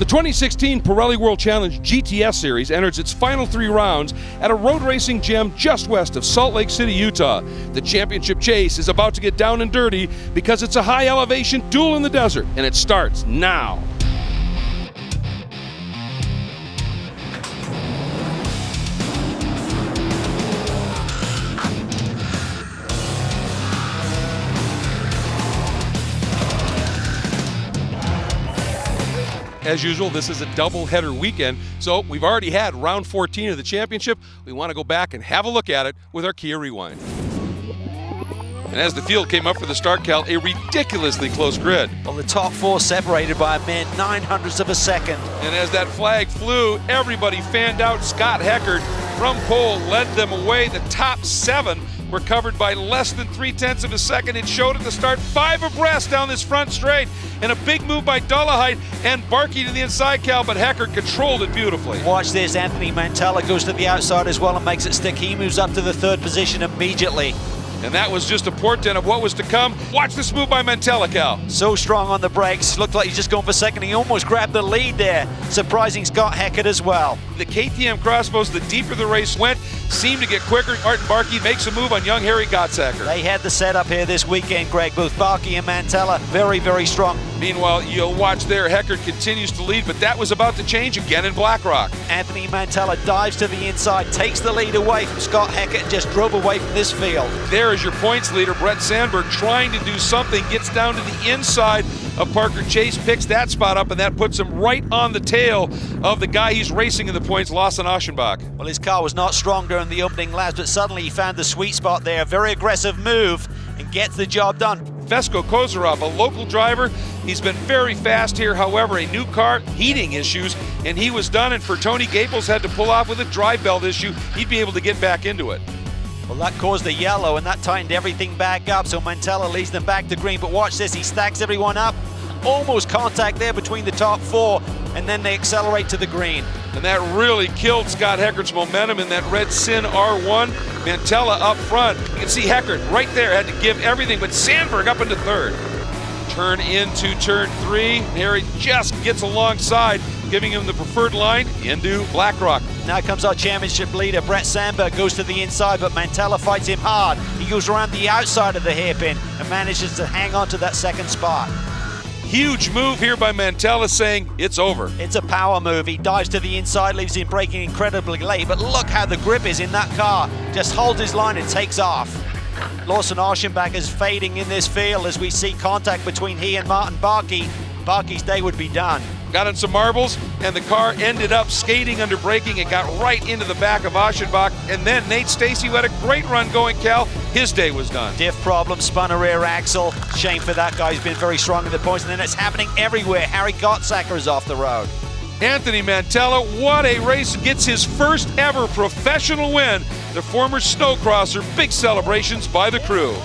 The 2016 Pirelli World Challenge GTS Series enters its final 3 rounds at a road racing gym just west of Salt Lake City, Utah. The championship chase is about to get down and dirty because it's a high elevation duel in the desert, and it starts now. As usual, this is a double-header weekend, so we've already had round 14 of the championship. We want to go back and have a look at it with our Kia Rewind. And as the field came up for the start, Cal, a ridiculously close grid. Well, the top 4 separated by a mere 900ths of a second. And as that flag flew, everybody fanned out. Scott Heckert from pole led them away. The top 7 were covered by less than 0.3 of a second. It showed at the start 5 abreast down this front straight, and a big move by Dullahite and Barkey to the inside, Cal, but Heckert controlled it beautifully. Watch this, Anthony Mantella goes to the outside as well and makes it stick. He moves up to the 3rd position immediately. And that was just a portent of what was to come. Watch this move by Mantella, Cal. So strong on the brakes. Looked like he's just going for second. He almost grabbed the lead there. Surprising Scott Heckert as well. The KTM crossbows, the deeper the race went, seemed to get quicker. Martin Barkey makes a move on young Harry Gottsacker. They had the setup here this weekend, Greg. Both Barkey and Mantella very, very strong. Meanwhile, you'll watch there, Heckert continues to lead, but that was about to change again in Blackrock. Anthony Mantella dives to the inside, takes the lead away from Scott Heckert, and just drove away from this field. There is your points leader, Brett Sandberg, trying to do something, gets down to the inside of Parker Chase, picks that spot up, and that puts him right on the tail of the guy he's racing in the points, Lawson Aschenbach. Well, his car was not strong during the opening laps, but suddenly he found the sweet spot there. Very aggressive move and gets the job done. Vesko Kozarov, a local driver, he's been very fast here. However, a new car, heating issues, and he was done. And for Tony Gaples, had to pull off with a drive belt issue. He'd be able to get back into it. Well, that caused the yellow, and that tightened everything back up, so Mantella leads them back to green. But watch this, he stacks everyone up. Almost contact there between the top 4, and then they accelerate to the green. And that really killed Scott Heckert's momentum in that red Sin R1. Mantella up front. You can see Heckert right there, had to give everything, but Sandberg up into 3rd. Turn into turn 3. Harry just gets alongside, giving him the preferred line into Blackrock. Now comes our championship leader. Brett Sandberg goes to the inside, but Mantella fights him hard. He goes around the outside of the hairpin and manages to hang on to that 2nd spot. Huge move here by Mantella, saying it's over. It's a power move. He dives to the inside, leaves him braking incredibly late, but look how the grip is in that car. Just holds his line and takes off. Lawson Aschenbach is fading in this field as we see contact between he and Martin Barkey. Barkey's day would be done. Got in some marbles, and the car ended up skating under braking and got right into the back of Aschenbach. And then Nate Stacey, who had a great run going, Cal, his day was done. Diff problem, spun a rear axle. Shame for that guy. He's been very strong in the points, and then it's happening everywhere. Harry Gottsacker is off the road. Anthony Mantella, what a race, gets his first ever professional win. The former snowcrosser, big celebrations by the crew.